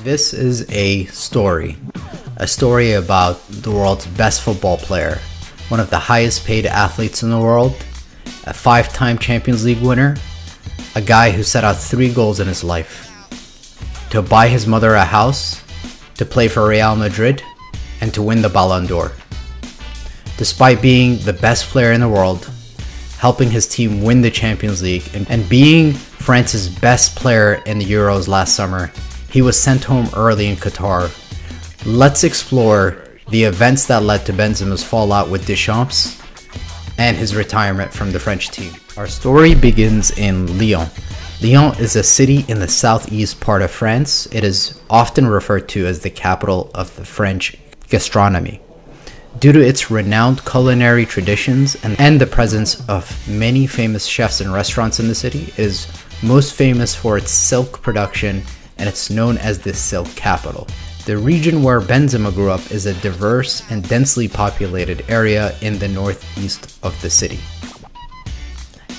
This is a story about the world's best football player, one of the highest paid athletes in the world, a 5-time Champions League winner, a guy who set out 3 goals in his life: to buy his mother a house, to play for Real Madrid, and to win the Ballon d'Or. Despite being the best player in the world, helping his team win the Champions League, and being France's best player in the Euros last summer, he was sent home early in Qatar. Let's explore the events that led to Benzema's fallout with Deschamps and his retirement from the French team. Our story begins in Lyon. Lyon is a city in the southeast part of France. It is often referred to as the capital of the French gastronomy. Due to its renowned culinary traditions and the presence of many famous chefs and restaurants in the city, it is most famous for its silk production, and it's known as the silk capital. The region where Benzema grew up is a diverse and densely populated area in the northeast of the city.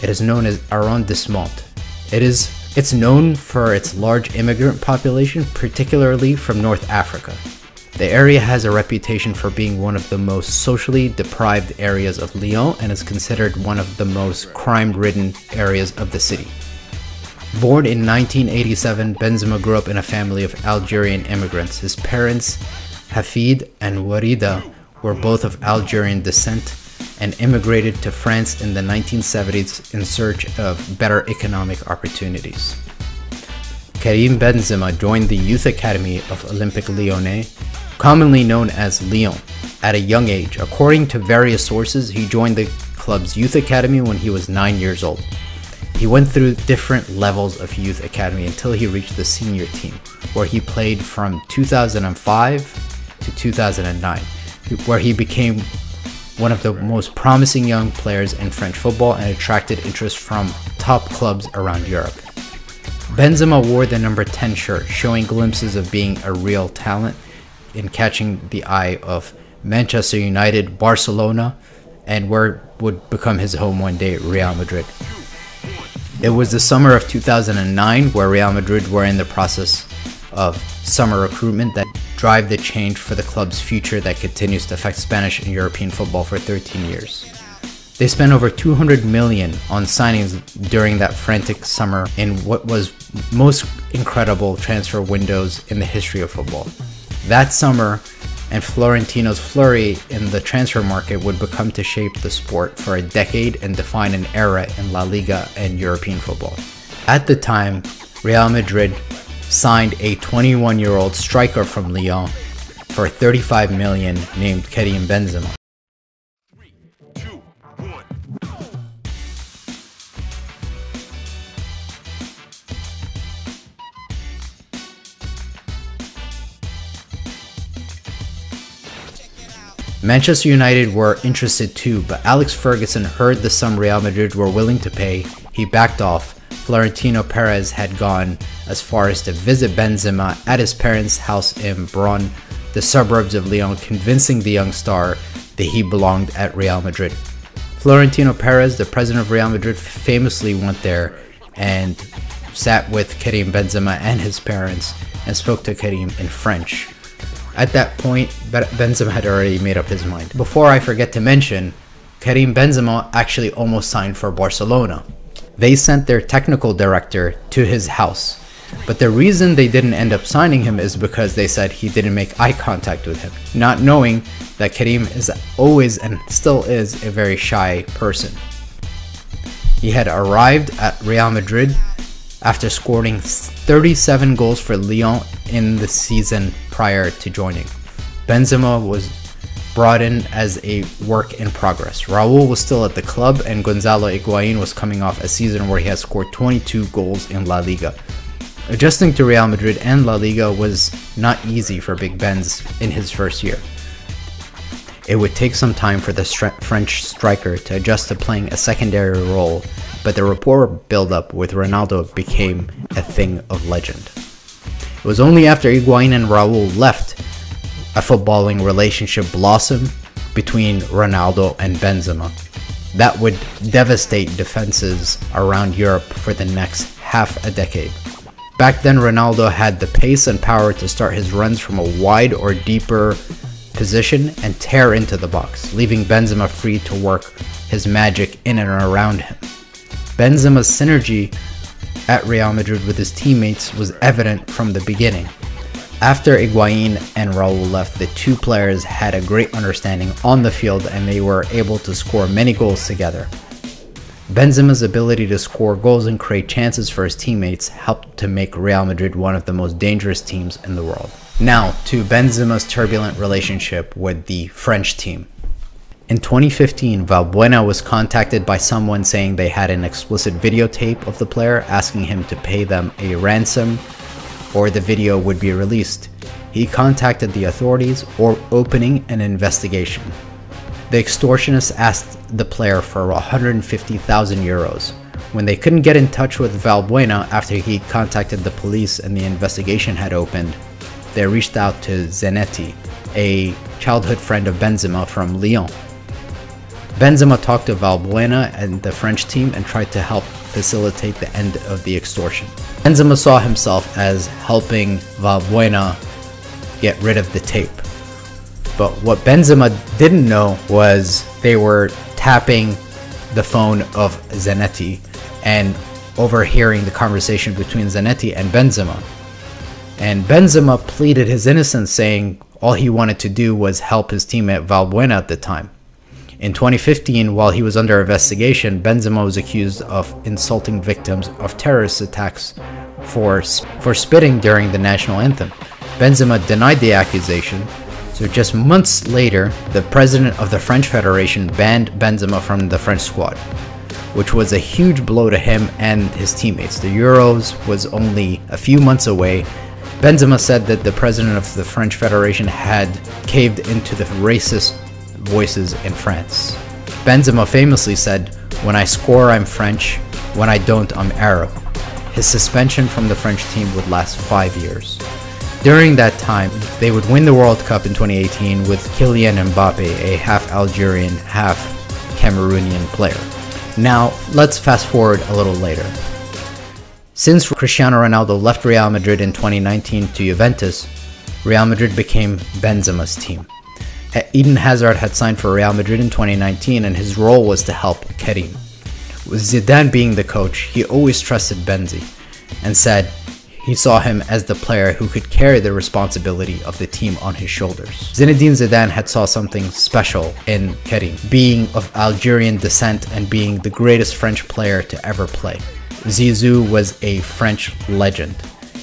It is known as arrondissement. It's known for its large immigrant population, particularly from North Africa. The area has a reputation for being one of the most socially deprived areas of Lyon and is considered one of the most crime-ridden areas of the city. Born in 1987, Benzema grew up in a family of Algerian immigrants. His parents, Hafid and Warida, were both of Algerian descent and immigrated to France in the 1970s in search of better economic opportunities. Karim Benzema joined the youth academy of Olympique Lyonnais, commonly known as Lyon, at a young age. According to various sources, he joined the club's youth academy when he was 9 years old. He went through different levels of youth academy until he reached the senior team, where he played from 2005 to 2009, where he became one of the most promising young players in French football and attracted interest from top clubs around Europe. Benzema wore the number 10 shirt, showing glimpses of being a real talent in catching the eye of Manchester United, Barcelona, and where would become his home one day, Real Madrid. It was the summer of 2009 where Real Madrid were in the process of summer recruitment that drive the change for the club's future that continues to affect Spanish and European football for 13 years. They spent over 200 million on signings during that frantic summer in what was most incredible transfer windows in the history of football. That summer and Florentino's flurry in the transfer market would become to shape the sport for a decade and define an era in La Liga and European football. At the time, Real Madrid signed a 21-year-old striker from Lyon for 35 million named Karim Benzema. Manchester United were interested too, but Alex Ferguson heard the sum Real Madrid were willing to pay. He backed off. Florentino Perez had gone as far as to visit Benzema at his parents' house in Bron, the suburbs of Lyon, convincing the young star that he belonged at Real Madrid. Florentino Perez, the president of Real Madrid, famously went there and sat with Karim Benzema and his parents and spoke to Karim in French. At that point, Benzema had already made up his mind. Before I forget to mention, Karim Benzema actually almost signed for Barcelona. They sent their technical director to his house, but the reason they didn't end up signing him is because they said he didn't make eye contact with him, not knowing that Karim is always and still is a very shy person. He had arrived at Real Madrid after scoring 37 goals for Lyon in the season prior to joining. Benzema was brought in as a work in progress. Raul was still at the club, and Gonzalo Higuain was coming off a season where he had scored 22 goals in La Liga. Adjusting to Real Madrid and La Liga was not easy for Big Benz in his first year. It would take some time for the French striker to adjust to playing a secondary role, but the rapport build-up with Ronaldo became a thing of legend. It was only after Higuain and Raul left a footballing relationship blossomed between Ronaldo and Benzema that would devastate defenses around Europe for the next half a decade. Back then, Ronaldo had the pace and power to start his runs from a wide or deeper position and tear into the box, leaving Benzema free to work his magic in and around him. Benzema's synergy at Real Madrid with his teammates was evident from the beginning. After Higuain and Raul left, the two players had a great understanding on the field and they were able to score many goals together. Benzema's ability to score goals and create chances for his teammates helped to make Real Madrid one of the most dangerous teams in the world. Now to Benzema's turbulent relationship with the French team. In 2015, Valbuena was contacted by someone saying they had an explicit videotape of the player asking him to pay them a ransom or the video would be released. He contacted the authorities or opening an investigation. The extortionists asked the player for 150,000 euros. When they couldn't get in touch with Valbuena after he contacted the police and the investigation had opened, they reached out to Zanetti, a childhood friend of Benzema from Lyon. Benzema talked to Valbuena and the French team and tried to help facilitate the end of the extortion. Benzema saw himself as helping Valbuena get rid of the tape. But what Benzema didn't know was they were tapping the phone of Zanetti and overhearing the conversation between Zanetti and Benzema. And Benzema pleaded his innocence, saying all he wanted to do was help his teammate Valbuena at the time. In 2015, while he was under investigation, Benzema was accused of insulting victims of terrorist attacks for spitting during the national anthem. Benzema denied the accusation, so just months later, the president of the French Federation banned Benzema from the French squad, which was a huge blow to him and his teammates. The Euros was only a few months away. Benzema said that the president of the French Federation had caved into the racist voices in France. Benzema famously said, "When I score, I'm French. When I don't, I'm Arab." His suspension from the French team would last 5 years. During that time, they would win the World Cup in 2018 with Kylian Mbappe, a half Algerian, half Cameroonian player. Now, let's fast forward a little later. Since Cristiano Ronaldo left Real Madrid in 2019 to Juventus, Real Madrid became Benzema's team. Eden Hazard had signed for Real Madrid in 2019 and his role was to help Karim. With Zidane being the coach, he always trusted Benzy and said he saw him as the player who could carry the responsibility of the team on his shoulders. Zinedine Zidane had saw something special in Karim, being of Algerian descent and being the greatest French player to ever play. Zizou was a French legend.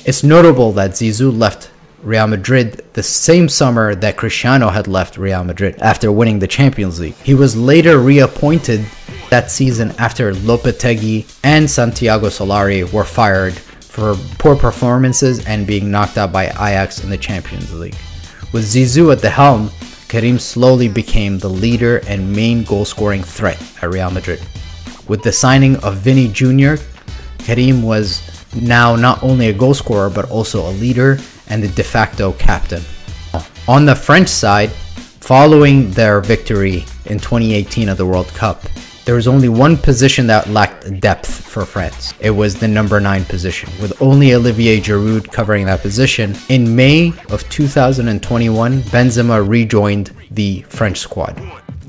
It's notable that Zizou left Real Madrid the same summer that Cristiano had left Real Madrid after winning the Champions League. He was later reappointed that season after Lopetegui and Santiago Solari were fired for poor performances and being knocked out by Ajax in the Champions League. With Zizou at the helm, Karim slowly became the leader and main goal-scoring threat at Real Madrid. With the signing of Vini Jr., Karim was now not only a goal scorer but also a leader and the de facto captain. On the French side, following their victory in 2018 of the World Cup, there was only one position that lacked depth for France. It was the number 9 position, with only Olivier Giroud covering that position. In May of 2021, Benzema rejoined the French squad.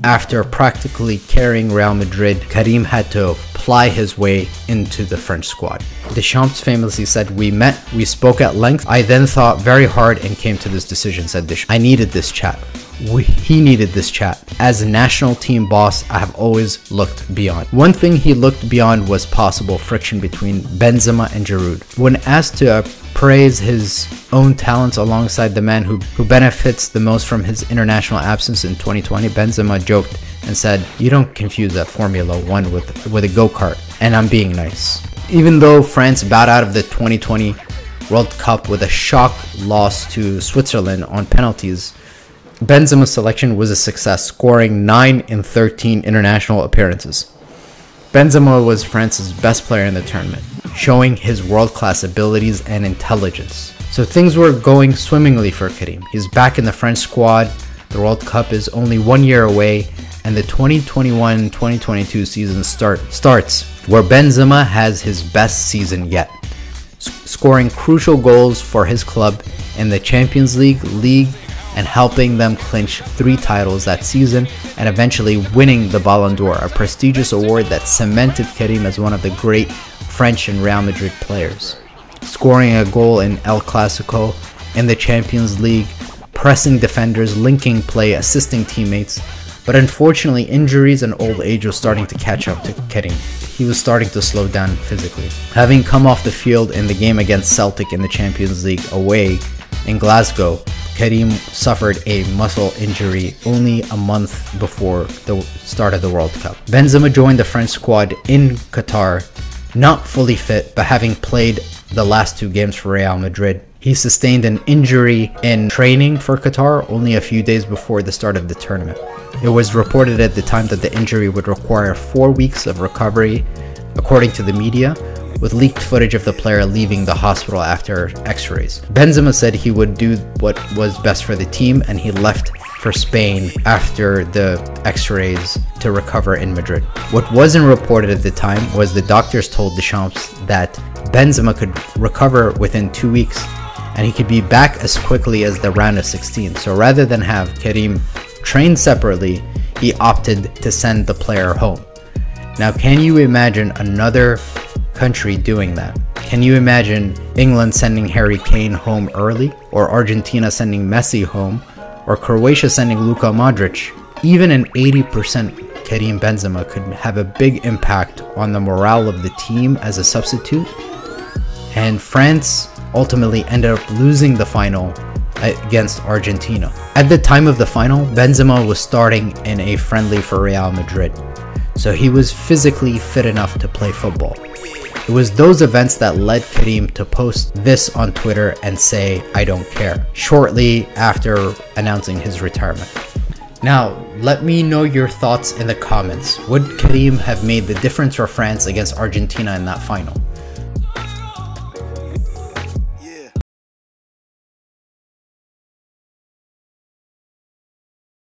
After practically carrying Real Madrid, Karim had to ply his way into the French squad. Deschamps famously said, "We met, we spoke at length. I then thought very hard and came to this decision," said Deschamps. "I needed this chat." He needed this chat. As a national team boss, I have always looked beyond. One thing he looked beyond was possible friction between Benzema and Giroud. When asked to praise his own talents alongside the man who benefits the most from his international absence in 2020, Benzema joked and said, "You don't confuse that Formula 1 with a go-kart, and I'm being nice." Even though France bowed out of the 2020 World Cup with a shock loss to Switzerland on penalties, Benzema's selection was a success, scoring 9 in 13 international appearances. Benzema was France's best player in the tournament, showing his world-class abilities and intelligence. So things were going swimmingly for Karim. He's back in the French squad, the World Cup is only 1 year away, and the 2021-2022 season starts where Benzema has his best season yet. scoring crucial goals for his club in the Champions League, and helping them clinch 3 titles that season, and eventually winning the Ballon d'Or, a prestigious award that cemented Karim as one of the great French and Real Madrid players. Scoring a goal in El Clasico, in the Champions League, pressing defenders, linking play, assisting teammates. But unfortunately, injuries and old age was starting to catch up to Karim. He was starting to slow down physically. Having come off the field in the game against Celtic in the Champions League away in Glasgow, Karim suffered a muscle injury only a month before the start of the World Cup. Benzema joined the French squad in Qatar, not fully fit, but having played the last 2 games for Real Madrid. He sustained an injury in training for Qatar only a few days before the start of the tournament. It was reported at the time that the injury would require 4 weeks of recovery, according to the media, with leaked footage of the player leaving the hospital after x-rays. Benzema said he would do what was best for the team, and he left for Spain after the x-rays to recover in Madrid. What wasn't reported at the time was the doctors told Deschamps that Benzema could recover within 2 weeks, and he could be back as quickly as the round of 16. So rather than have Karim train separately, he opted to send the player home. Now, can you imagine another country doing that? Can you imagine England sending Harry Kane home early, or Argentina sending Messi home, or Croatia sending Luka Modric? Even an 80% Karim Benzema could have a big impact on the morale of the team as a substitute, and France ultimately ended up losing the final against Argentina. At the time of the final, Benzema was starting in a friendly for Real Madrid, so he was physically fit enough to play football. It was those events that led Karim to post this on Twitter and say, "I don't care," shortly after announcing his retirement. Now, let me know your thoughts in the comments. Would Karim have made the difference for France against Argentina in that final?